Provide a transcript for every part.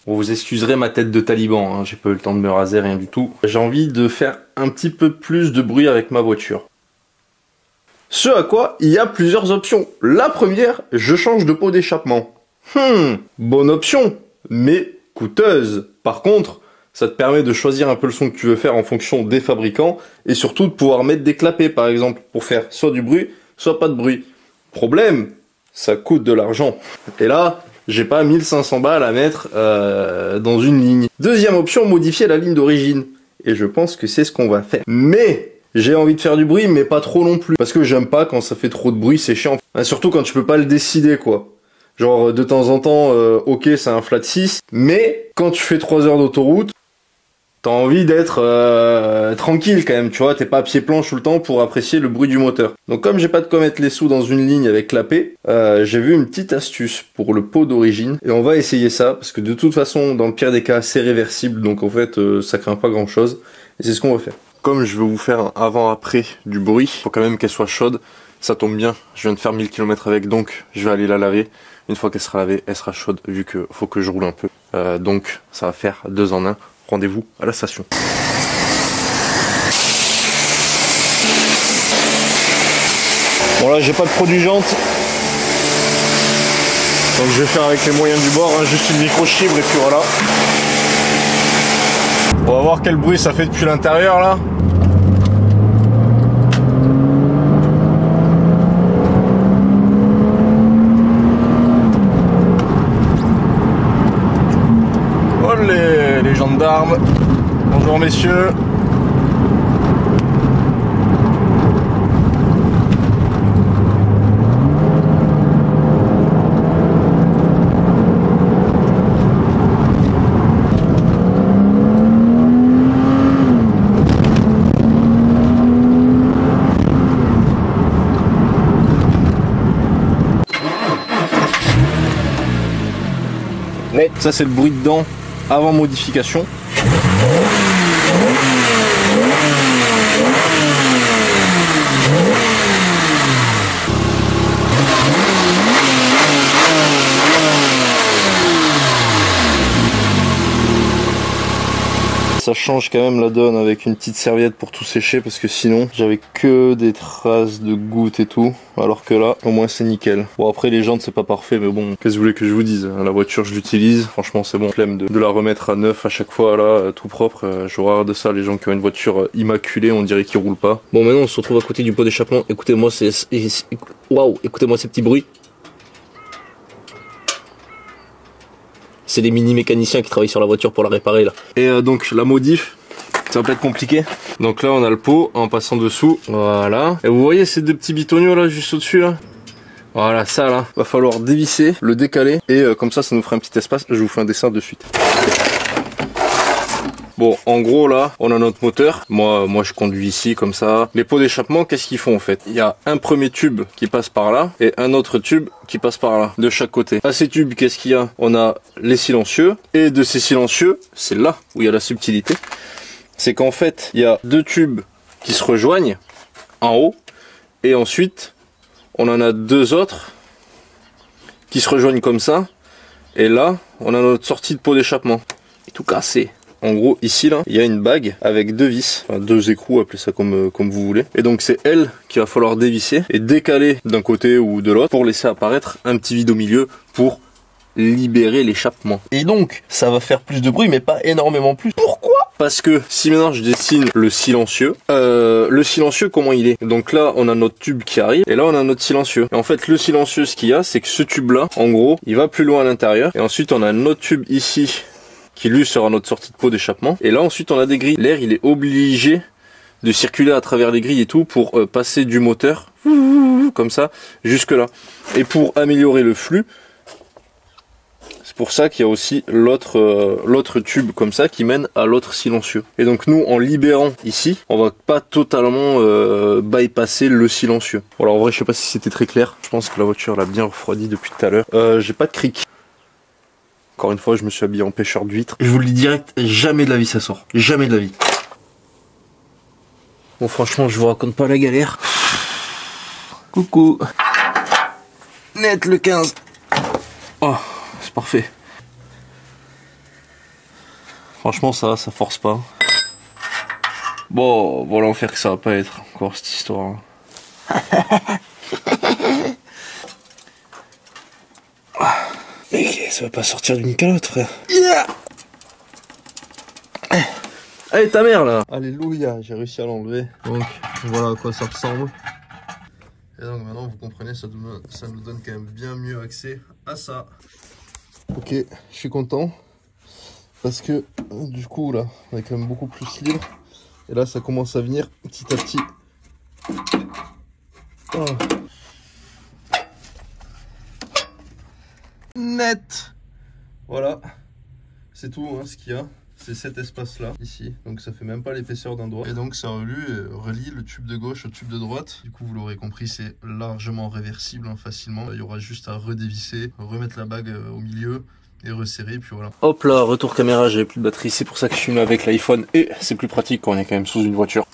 Bon, vous excuserez ma tête de taliban, hein, j'ai pas eu le temps de me raser, rien du tout. J'ai envie de faire un petit peu plus de bruit avec ma voiture. Ce à quoi il y a plusieurs options. La première, je change de pot d'échappement. Bonne option, mais coûteuse. Par contre, ça te permet de choisir un peu le son que tu veux faire en fonction des fabricants et surtout de pouvoir mettre des clapets par exemple pour faire soit du bruit, soit pas de bruit. Problème, ça coûte de l'argent. Et là, j'ai pas 1500 balles à mettre dans une ligne. Deuxième option, modifier la ligne d'origine. Et je pense que c'est ce qu'on va faire. Mais j'ai envie de faire du bruit, mais pas trop non plus. Parce que j'aime pas quand ça fait trop de bruit, c'est chiant. Surtout quand tu peux pas le décider, quoi. Genre, de temps en temps, ok, c'est un flat 6. Mais quand tu fais 3 heures d'autoroute, t'as envie d'être tranquille quand même, tu vois. T'es pas à pied planche tout le temps pour apprécier le bruit du moteur. Donc comme j'ai pas de quoi mettre les sous dans une ligne avec clapet, j'ai vu une petite astuce pour le pot d'origine. Et on va essayer ça, parce que de toute façon, dans le pire des cas, c'est réversible. Donc en fait, ça craint pas grand chose. Et c'est ce qu'on va faire. Comme je veux vous faire un avant-après du bruit, faut quand même qu'elle soit chaude. Ça tombe bien, je viens de faire 1000 km avec, donc je vais aller la laver. Une fois qu'elle sera lavée, elle sera chaude, vu que faut que je roule un peu. Donc ça va faire 2 en 1. Rendez-vous à la station. Bon là j'ai pas de produit jante. Donc je vais faire avec les moyens du bord, hein, juste une microfibre et puis voilà. On va voir quel bruit ça fait depuis l'intérieur là. Oh les gendarmes. Bonjour messieurs. Ça c'est le bruit dedans avant modification. Ça change quand même la donne avec une petite serviette pour tout sécher, parce que sinon j'avais que des traces de gouttes et tout, alors que là au moins c'est nickel. Bon après les jantes c'est pas parfait, mais bon, qu'est-ce que vous voulez que je vous dise, la voiture je l'utilise, franchement c'est bon. Flemme de la remettre à neuf à chaque fois là, tout propre. Je horreur de ça, les gens qui ont une voiture immaculée, on dirait qu'ils roulent pas. Bon maintenant on se retrouve à côté du pot d'échappement. Écoutez-moi waouh, écoutez-moi ces petits bruits. C'est des mini mécaniciens qui travaillent sur la voiture pour la réparer là. Et donc la modif, ça va pas être compliqué. Donc là on a le pot en passant dessous, voilà. Et vous voyez ces deux petits bitoniaux là juste au-dessus là. Voilà, ça là, va falloir dévisser, le décaler et comme ça nous fera un petit espace. Je vous fais un dessin de suite. Bon, en gros là, on a notre moteur. Moi je conduis ici comme ça. Les pots d'échappement, qu'est-ce qu'ils font en fait? Il y a un premier tube qui passe par là et un autre tube qui passe par là, de chaque côté. À ces tubes, qu'est-ce qu'il y a? On a les silencieux, et de ces silencieux, c'est là où il y a la subtilité. C'est qu'en fait, il y a deux tubes qui se rejoignent en haut, et ensuite, on en a deux autres qui se rejoignent comme ça, et là, on a notre sortie de pot d'échappement. Tout cassé. En gros, ici, là, il y a une bague avec deux vis, enfin, deux écrous, appelez ça comme vous voulez. Et donc, c'est elle qu'il va falloir dévisser et décaler d'un côté ou de l'autre pour laisser apparaître un petit vide au milieu pour libérer l'échappement. Et donc, ça va faire plus de bruit, mais pas énormément plus. Pourquoi? Parce que si maintenant je dessine le silencieux, comment il est? Donc là, on a notre tube qui arrive, et là, on a notre silencieux. Et en fait, le silencieux, ce qu'il y a, c'est que ce tube-là, en gros, il va plus loin à l'intérieur. Et ensuite, on a un autre tube ici, qui lui sera notre sortie de pot d'échappement. Et là ensuite on a des grilles. L'air il est obligé de circuler à travers les grilles et tout pour passer du moteur comme ça jusque là. Et pour améliorer le flux, c'est pour ça qu'il y a aussi l'autre tube comme ça qui mène à l'autre silencieux. Et donc nous en libérant ici, on va pas totalement bypasser le silencieux. Bon, alors en vrai je sais pas si c'était très clair. Je pense que la voiture l'a bien refroidi depuis tout à l'heure. J'ai pas de cric. Encore une fois, je me suis habillé en pêcheur d'huîtres. Je vous le dis direct, jamais de la vie ça sort. Jamais de la vie. Bon, franchement, je vous raconte pas la galère. Coucou. Net le 15. Oh, c'est parfait. Franchement ça force pas. Bon, voilà l'enfer que ça va pas être encore cette histoire. Mec, ça va pas sortir d'une calotte, frère. Yeah. Allez, ta mère là. Alléluia, j'ai réussi à l'enlever. Donc voilà à quoi ça ressemble. Et donc maintenant vous comprenez, ça nous donne quand même bien mieux accès à ça. Ok, je suis content. Parce que du coup là, on est quand même beaucoup plus libre. Et là ça commence à venir petit à petit. Oh. Net. Voilà. C'est tout hein, ce qu'il y a. C'est cet espace là, ici. Donc ça fait même pas l'épaisseur d'un doigt. Et donc ça relie le tube de gauche au tube de droite. Du coup vous l'aurez compris, c'est largement réversible hein, facilement. Il y aura juste à redévisser, remettre la bague au milieu et resserrer, puis voilà. Hop là, retour caméra, j'avais plus de batterie. C'est pour ça que je filme avec l'iPhone. Et c'est plus pratique quand on est quand même sous une voiture.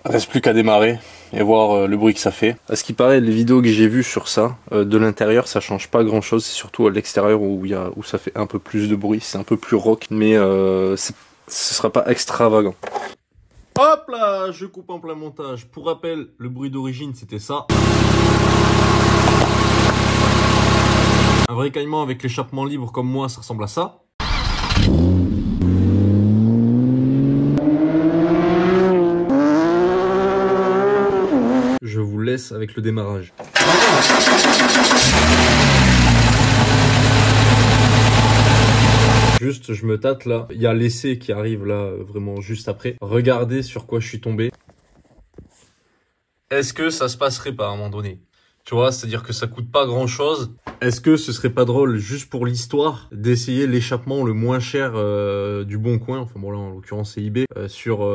Reste plus qu'à démarrer et voir le bruit que ça fait. À ce qui paraît, les vidéos que j'ai vues sur ça, de l'intérieur, ça change pas grand chose. C'est surtout à l'extérieur où ça fait un peu plus de bruit. C'est un peu plus rock, mais ce sera pas extravagant. Hop là, je coupe en plein montage. Pour rappel, le bruit d'origine, c'était ça. Un vrai caillement avec l'échappement libre comme moi, ça ressemble à ça. Je vous laisse avec le démarrage. Juste, je me tâte là. Il y a l'essai qui arrive là, vraiment juste après. Regardez sur quoi je suis tombé. Est-ce que ça se passerait pas à un moment donné? Tu vois, c'est-à-dire que ça coûte pas grand-chose. Est-ce que ce serait pas drôle, juste pour l'histoire, d'essayer l'échappement le moins cher du Bon Coin, enfin bon là en l'occurrence c'est eBay, sur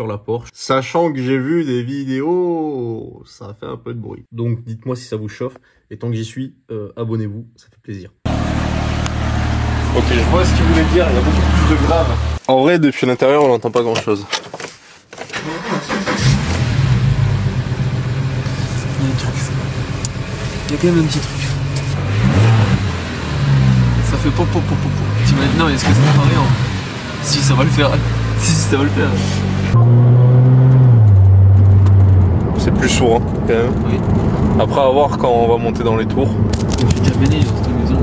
la Porsche. Sachant que j'ai vu des vidéos, ça a fait un peu de bruit. Donc dites-moi si ça vous chauffe, et tant que j'y suis, abonnez-vous, ça fait plaisir. Ok, je vois ce qu'il voulait dire, il y a beaucoup plus de grave. En vrai, depuis l'intérieur, on n'entend pas grand-chose. Il y a quand même un petit truc. Ça fait pop pop pop pop. T'imagines, non, est-ce que ça va rien? Si, ça va le faire. Si, ça va le faire. C'est plus sourd, hein, quand même. Oui. Après, à voir quand on va monter dans les tours. Je me suis déjà baigné dans cette maison.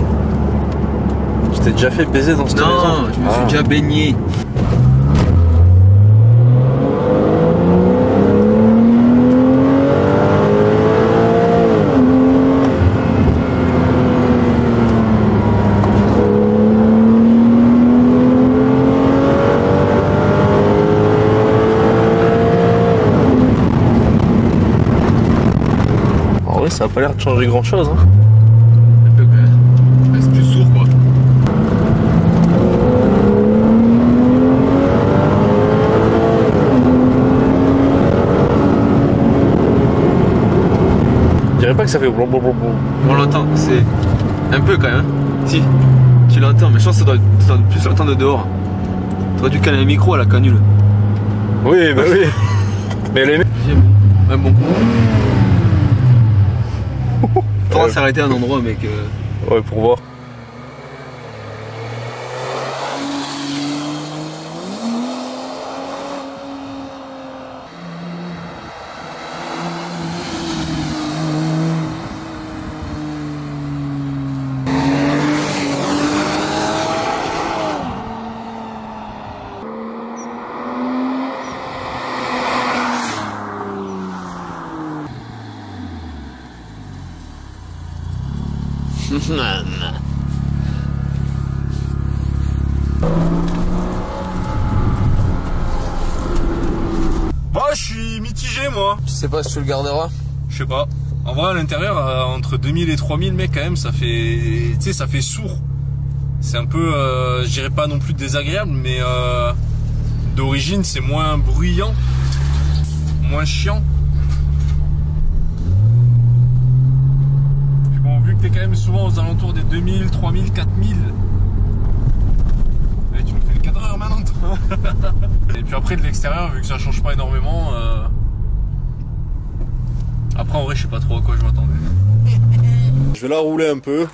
Tu t'es déjà fait baiser dans cette maison? Non, je me suis déjà baigné. Ça a pas l'air de changer grand chose hein. Un peu quand même. C'est plus sourd quoi. Je dirais pas que ça fait blablabla. On l'entend, c'est un peu quand même. Si, tu l'entends, mais je pense que ça doit plus l'entendre de dehors. T'aurais dû caler un micro à la canule. Oui, bah oui. Mais les mecs. Ouais, bon. Faudra s'arrêter à un endroit, mec. Ouais, pour voir. Moi, je suis mitigé, moi. Tu sais pas si tu le garderas? Je sais pas. En vrai, à l'intérieur, entre 2000 et 3000, mec, quand même, ça fait, tu sais, ça fait sourd. C'est un peu, je dirais pas non plus désagréable, mais d'origine, c'est moins bruyant, moins chiant. Puis bon, vu que t'es quand même souvent aux alentours des 2000, 3000, 4000, et tu me fais le 4 heures maintenant. Et puis après, de l'extérieur, vu que ça change pas énormément, après, en vrai, je sais pas trop à quoi je m'attendais. Je vais la rouler un peu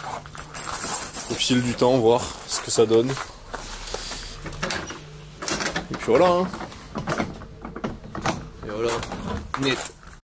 au fil du temps, voir ce que ça donne. Et puis voilà, hein. Et voilà, net.